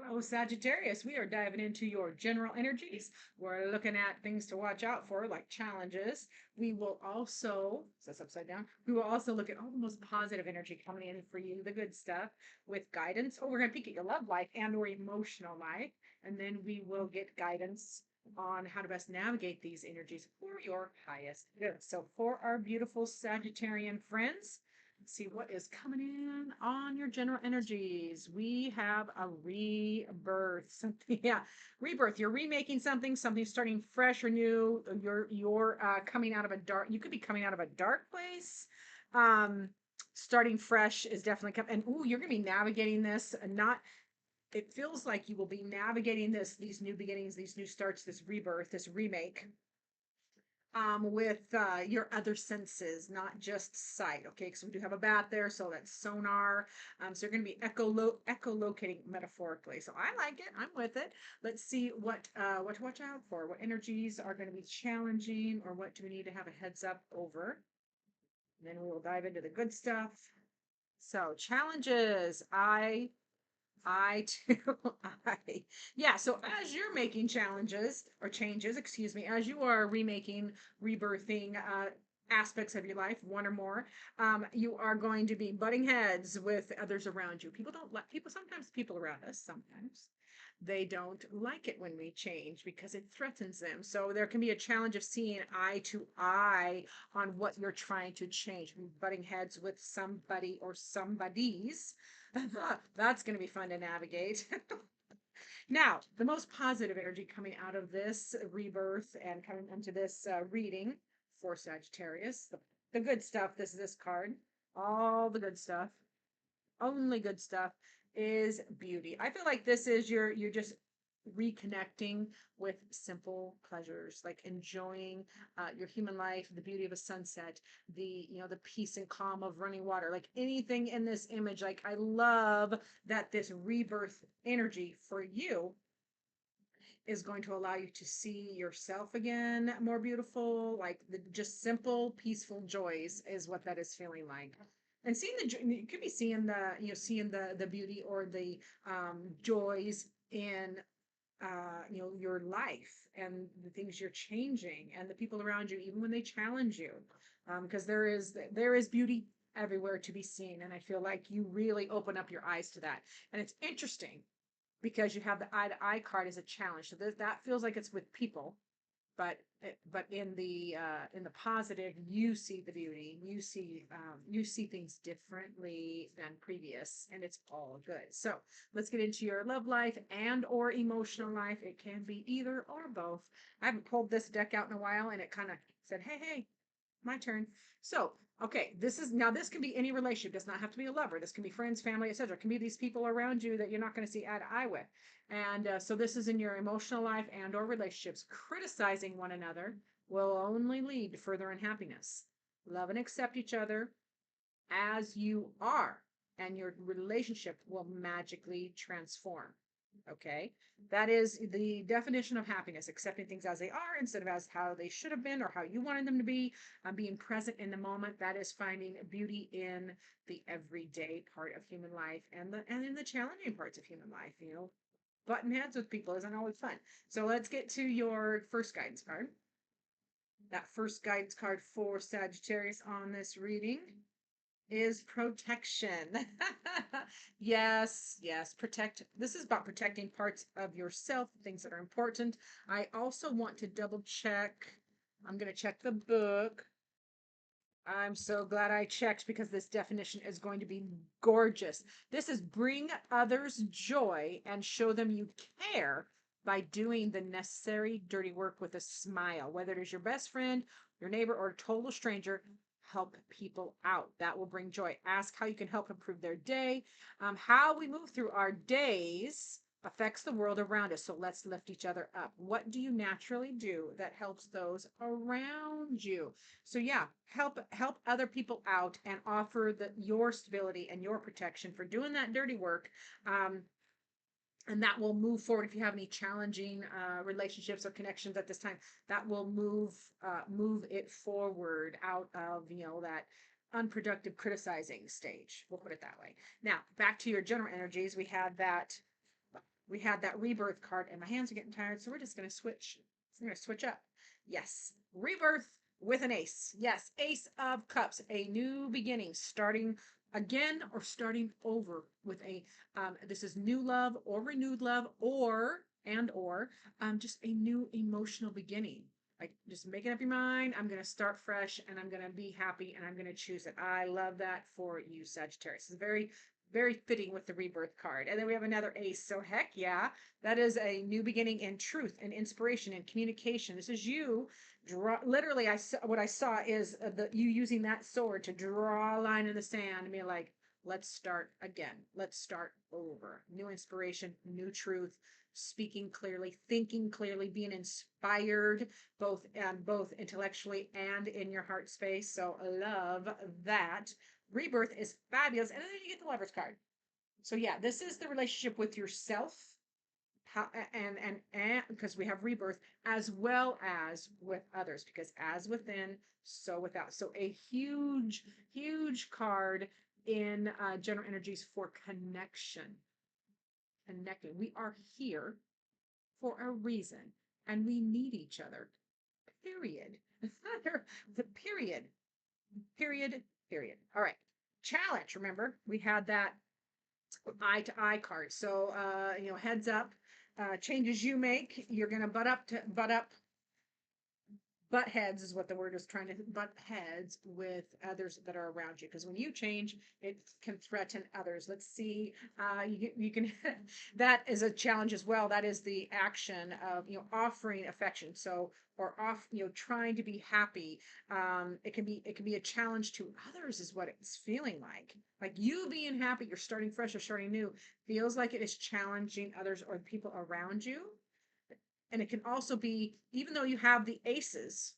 Hello, Sagittarius. We are diving into your general energies. We're looking at things to watch out for, like challenges. We will also, is this upside down? We will also look at all the most positive energy coming in for you, the good stuff, with guidance. Oh, we're going to peek at your love life and or emotional life. And then we will get guidance on how to best navigate these energies for your highest good. So for our beautiful Sagittarian friends, see what is coming in on your general energies. We have a rebirth. Something, yeah, rebirth. You're remaking something, something starting fresh or new. You're coming out of a dark. You could be coming out of a dark place. Starting fresh is definitely coming. And ooh, you're gonna be navigating this. And not. It feels like you will be navigating these new beginnings, these new starts, this rebirth, this remake with your other senses, not just sight. Okay, because we do have a bat there, so that's sonar. So you're going to be echolocating metaphorically. So I like it. I'm with it. Let's see what to watch out for. What energies are going to be challenging, or what do we need to have a heads up over? And then we will dive into the good stuff. So challenges. I too, yeah. So as you're making challenges or changes, excuse me, as you are remaking, rebirthing aspects of your life, one or more, you are going to be butting heads with others around you. People don't like people. Sometimes people around us, sometimes they don't like it when we change because it threatens them. So there can be a challenge of seeing eye to eye on what you're trying to change. Butting heads with somebody or somebodies. That's going to be fun to navigate. Now, the most positive energy coming out of this rebirth and coming into this reading for Sagittarius, the good stuff, this card, all the good stuff, only good stuff is beauty. I feel like this is you're just reconnecting with simple pleasures, like enjoying your human life, the beauty of a sunset, the peace and calm of running water, like anything in this image. Like I love that this rebirth energy for you is going to allow you to see yourself again more beautiful, like the just simple peaceful joys is what that is feeling like. And seeing you could be seeing seeing the beauty or the joys in your life and the things you're changing and the people around you, even when they challenge you, because there is beauty everywhere to be seen. And I feel like you really open up your eyes to that. And it's interesting because you have the eye to eye card as a challenge. So that feels like it's with people, but in the positive, you see the beauty. You see things differently than previous, and it's all good. So let's get into your love life and or emotional life. It can be either or both. I haven't pulled this deck out in a while, and it kind of said, "Hey, my turn." So, okay, this can be any relationship. It does not have to be a lover. This can be friends, family, etc. It can be these people around you that you're not going to see eye to eye with. And so this is in your emotional life and or relationships. Criticizing one another will only lead to further unhappiness. Love and accept each other as you are, and your relationship will magically transform. Okay, that is the definition of happiness: accepting things as they are instead of as how they should have been or how you wanted them to be. Being present in the moment. That is finding beauty in the everyday part of human life and in the challenging parts of human life. Button heads with people isn't always fun. So let's get to your first guidance card. That first guidance card for Sagittarius on this reading is protection. Yes, protect. This is about protecting parts of yourself, things that are important. I also want to double check. I'm going to check the book. I'm so glad I checked because this definition is going to be gorgeous. This is bring others joy and show them you care by doing the necessary dirty work with a smile. Whether it is your best friend, your neighbor, or a total stranger, help people out. That will bring joy. Ask how you can help improve their day. How we move through our days affects the world around us. So let's lift each other up. What do you naturally do that helps those around you? So yeah, help other people out and offer your stability and your protection for doing that dirty work. And that will move forward. If you have any challenging relationships or connections at this time, that will move it forward out of that unproductive criticizing stage. We'll put it that way. Now back to your general energies. We have that we had that rebirth card, and my hands are getting tired, so we're just going to switch. We're going to switch up. Yes, rebirth with an ace. Yes, Ace of Cups, a new beginning, starting again or starting over with a, this is new love or renewed love or just a new emotional beginning. Like just making up your mind. I'm going to start fresh and I'm going to be happy and I'm going to choose it. I love that for you, Sagittarius. It's very, very fitting with the rebirth card. And then we have another ace. So heck yeah, that is a new beginning in truth and inspiration and communication. This is you literally. What I saw is you using that sword to draw a line in the sand and be like, let's start again. Let's start over. New inspiration, new truth, speaking clearly, thinking clearly, being inspired both intellectually and in your heart space. So love that. Rebirth is fabulous. And then you get the Lover's card. So yeah, this is the relationship with yourself. How, and because we have rebirth as well as with others, because as within, so without. So a huge card in general energies for connection. Connecting. We are here for a reason and we need each other. Period. The period. Period. All right. Challenge. Remember, we had that eye to eye card. So, heads up, changes you make, you're going to butt heads is what the word is, trying to butt heads with others that are around you, because when you change it can threaten others. Let's see, you can that is a challenge as well. That is the action of offering affection, so or off trying to be happy. It can be a challenge to others is what it's feeling like you being happy, you're starting fresh or starting new, feels like it is challenging others or the people around you. And it can also be, even though you have the aces,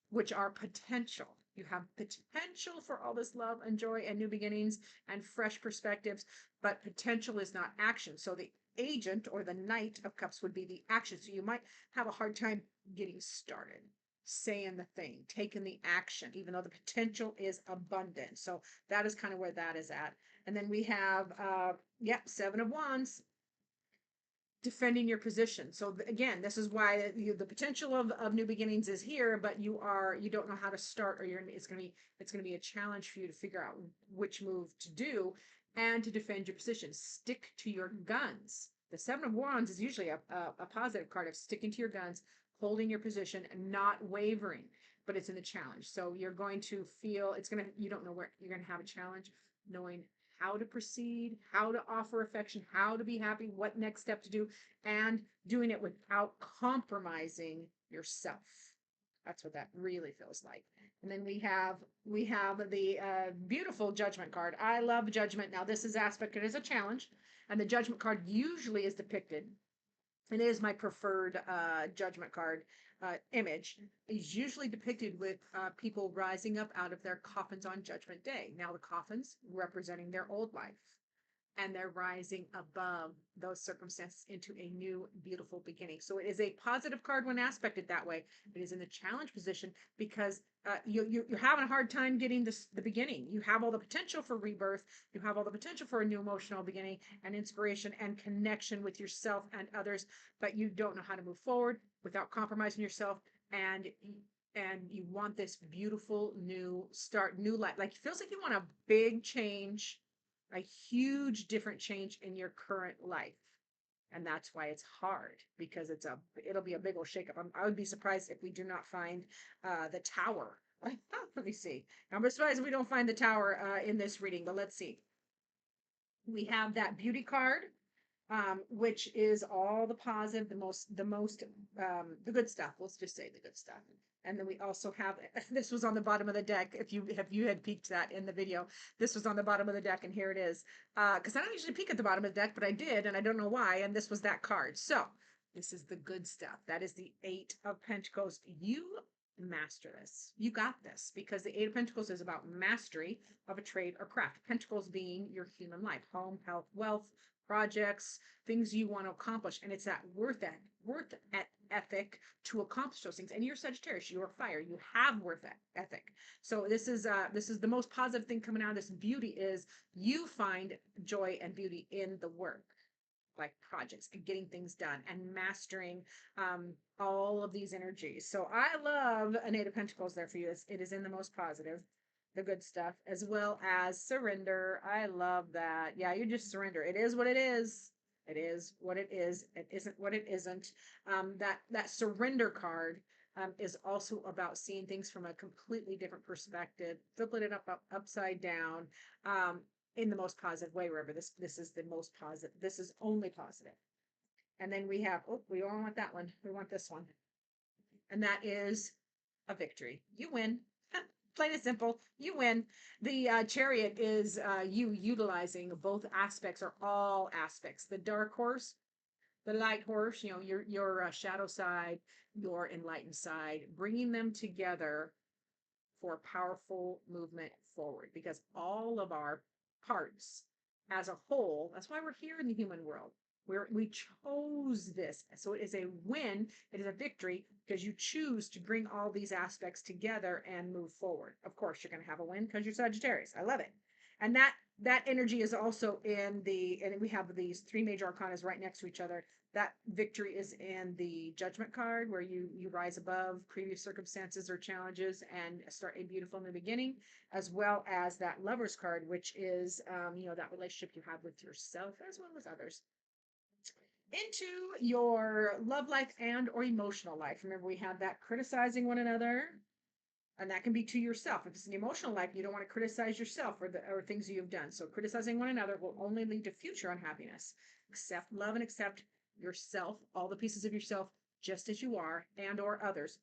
which are potential, you have potential for all this love and joy and new beginnings and fresh perspectives, but potential is not action. So the agent or the Knight of Cups would be the action. So you might have a hard time getting started, saying the thing, taking the action, even though the potential is abundant. So that is kind of where that is at. And then we have, Seven of Wands, defending your position. So again, this is why the potential of new beginnings is here, but you don't know how to start, or it's going to be a challenge for you to figure out which move to do and to defend your position. Stick to your guns. The Seven of Wands is usually a positive card of sticking to your guns, holding your position and not wavering, but it's in the challenge. So you're going to feel you don't know where you're going to have a challenge knowing how to proceed, how to offer affection, how to be happy, what next step to do, and doing it without compromising yourself. That's what that really feels like. And then we have the beautiful Judgment card. I love Judgment. Now this is aspected as a challenge, and the Judgment card usually is depicted. It is my preferred Judgment card image. Is usually depicted with people rising up out of their coffins on Judgment Day. Now the coffins representing their old life, and they're rising above those circumstances into a new, beautiful beginning. So it is a positive card when aspected that way. It is in the challenge position because you're having a hard time getting the beginning. You have all the potential for rebirth. You have all the potential for a new emotional beginning and inspiration and connection with yourself and others, but you don't know how to move forward without compromising yourself. And you want this beautiful new start, new life. Like it feels like you want a big change, a huge different change in your current life. And that's why it's hard, because it'll be a big old shakeup. I would be surprised if we do not find the Tower. Let me see. I'm surprised if we don't find the Tower in this reading, but let's see. We have that Beauty card, which is all the positive, the good stuff. Let's just say the good stuff. And then we also have, this was on the bottom of the deck. If you had peeked that in the video, this was on the bottom of the deck, and here it is. Because I don't usually peek at the bottom of the deck, but I did, and I don't know why. And this was that card. So this is the good stuff. That is the Eight of Pentacles. You master this. You got this, because the Eight of Pentacles is about mastery of a trade or craft. Pentacles being your human life, home, health, wealth, projects, things you want to accomplish. And it's that worth ethic to accomplish those things. And you're Sagittarius, you're fire, you have worth ethic. So this is the most positive thing coming out of this. Beauty is you find joy and beauty in the work. like projects and getting things done and mastering all of these energies. So I love an Eight of Pentacles there for you. It is in the most positive, the good stuff, as well as surrender. I love that. Yeah, you just surrender. It is what it is. It is what it is. It isn't what it isn't. That surrender card is also about seeing things from a completely different perspective, flipping it upside down, in the most positive way. Remember, this is the most positive. This is only positive. And then we have, oh, we don't want that one. We want this one. And that is a victory. You win. Plain and simple, you win. The Chariot is you utilizing both aspects, or all aspects. The dark horse, the light horse, you know, your shadow side, your enlightened side, bringing them together for powerful movement forward, because all of our parts as a whole, that's why we're here in the human world. We chose this. So it is a win. It is a victory because you choose to bring all these aspects together and move forward. Of course, you're going to have a win because you're Sagittarius. I love it. And that energy is also in and we have these three major arcanas right next to each other. That victory is in the Judgment card, where you rise above previous circumstances or challenges and start a beautiful new beginning, as well as that Lover's card, which is that relationship you have with yourself as well as others. Into your love life and or emotional life. Remember, we have that criticizing one another, and that can be to yourself. If it's an emotional life, you don't want to criticize yourself or things you've done. So criticizing one another will only lead to future unhappiness. Love and accept yourself, all the pieces of yourself, just as you are, and or others.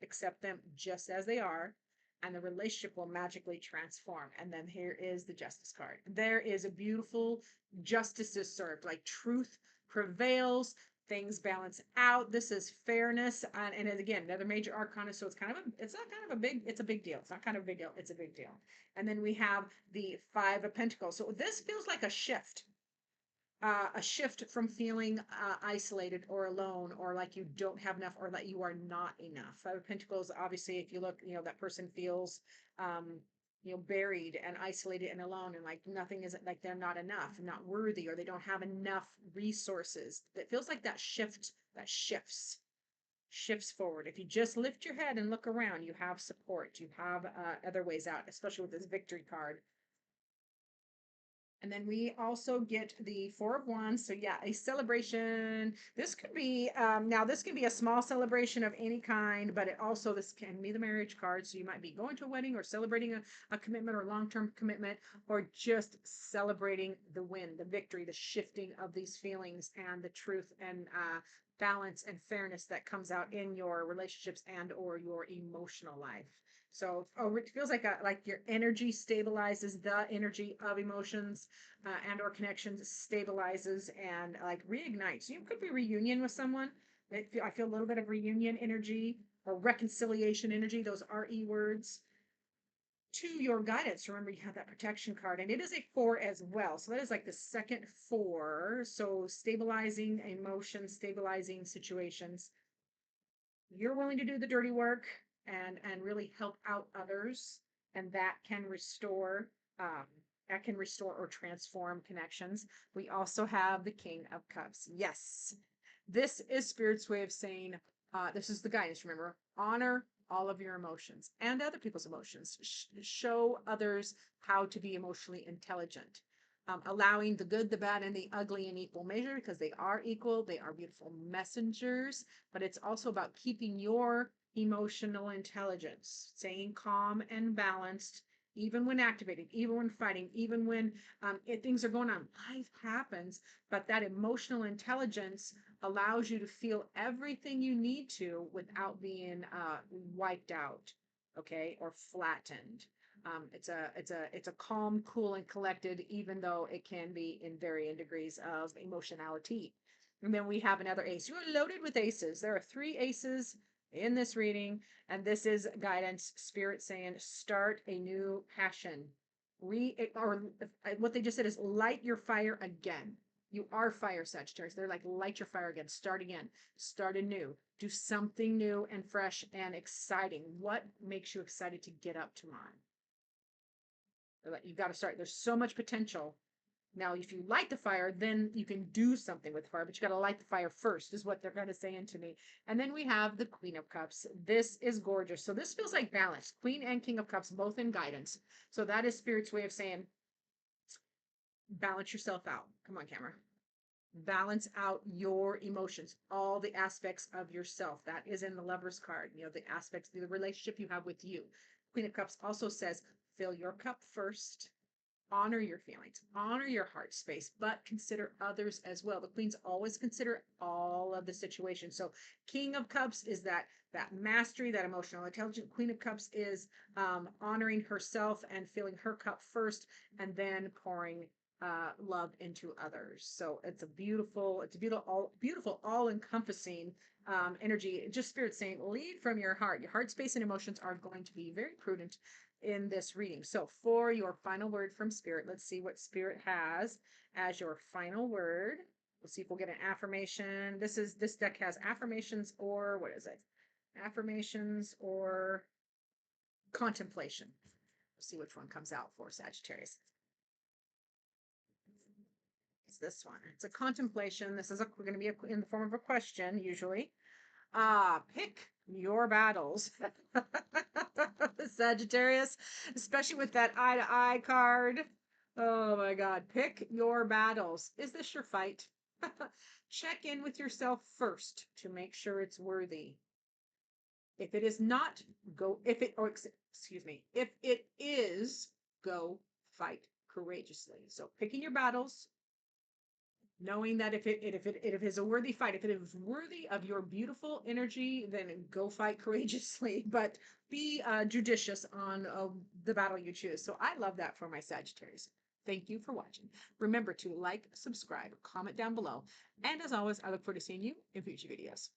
Accept them just as they are, and the relationship will magically transform. And then here is the Justice card. There is a beautiful justice is served, like truth prevails, things balance out. This is fairness, and again, another major arcana. So it's a big deal. It's not kind of a big deal. It's a big deal. And then we have the Five of Pentacles. So this feels like a shift from feeling isolated or alone, or like you don't have enough, or that you are not enough. Five of Pentacles, obviously, if you look, that person feels, buried and isolated and alone, and like nothing isn't, like they're not enough, not worthy, or they don't have enough resources. That feels like that shifts forward. If you just lift your head and look around, you have support, you have other ways out, especially with this victory card. And then we also get the Four of Wands. So yeah, a celebration. This could be, now this can be a small celebration of any kind, but this can be the marriage card. So you might be going to a wedding, or celebrating a commitment, or long-term commitment, or just celebrating the win, the victory, the shifting of these feelings, and the truth and balance and fairness that comes out in your relationships and or your emotional life. So it feels like your energy stabilizes, the energy of emotions and or connections stabilizes and like reignites. You could be reunion with someone. I feel a little bit of reunion energy or reconciliation energy. Those RE words. To your guidance, remember you have that protection card, and it is a 4 as well. So that is like the second 4. So stabilizing emotions, stabilizing situations. You're willing to do the dirty work and really help out others, and that can restore or transform connections. We also have the King of Cups. Yes, this is Spirit's way of saying, this is the guidance. Remember, honor all of your emotions and other people's emotions. Show others how to be emotionally intelligent. Allowing the good, the bad, and the ugly in equal measure, because they are equal. They are beautiful messengers, but it's also about keeping your emotional intelligence, staying calm and balanced, even when activating, even when fighting, even when things are going on. Life happens, but that emotional intelligence allows you to feel everything you need to without being wiped out, okay, or flattened. It's a calm, cool, and collected, even though it can be in varying degrees of emotionality. And then we have another ace. You are loaded with aces. There are 3 aces in this reading, and this is guidance, Spirit saying, start a new passion. What they just said is light your fire again. You are fire, Sagittarius. They're like, light your fire again. Start again. Start anew. Do something new and fresh and exciting. What makes you excited to get up tomorrow? You've got to start. There's so much potential Now, if you light the fire, then you can do something with fire, but you got to light the fire first, is what they're going to say into me. And then we have the Queen of Cups. This is gorgeous. So this feels like balance. Queen and King of Cups, both in guidance. So that is Spirit's way of saying, balance yourself out. Come on, camera. Balance out your emotions, all the aspects of yourself. That is in the Lover's card. You know, the aspects, the relationship you have with you. Queen of Cups also says, fill your cup first. Honor your feelings, honor your heart space, but consider others as well. The Queens always consider all of the situations. So King of Cups is that mastery, that emotional intelligence. Queen of Cups is honoring herself and filling her cup first, and then pouring love into others. So it's a beautiful, all-encompassing energy. Just Spirit saying, lead from your heart. Your heart space and emotions are going to be very prudent in this reading. So for your final word from Spirit, let's see what Spirit has as your final word. Let's see if we'll get an affirmation. This deck has affirmations, or what is it? Affirmations or contemplation. Let's see which one comes out for Sagittarius. It's this one. It's a contemplation. This is we're going to be in the form of a question usually. Pick your battles. Sagittarius, especially with that eye-to-eye card. Oh my God. Pick your battles. Is this your fight? Check in with yourself first to make sure it's worthy. If it is not, if it is, go fight courageously. So picking your battles, knowing that if it is a worthy fight, if it is worthy of your beautiful energy, then go fight courageously, but be judicious on the battle you choose. So I love that for my Sagittarius. Thank you for watching. Remember to like, subscribe, comment down below. And as always, I look forward to seeing you in future videos.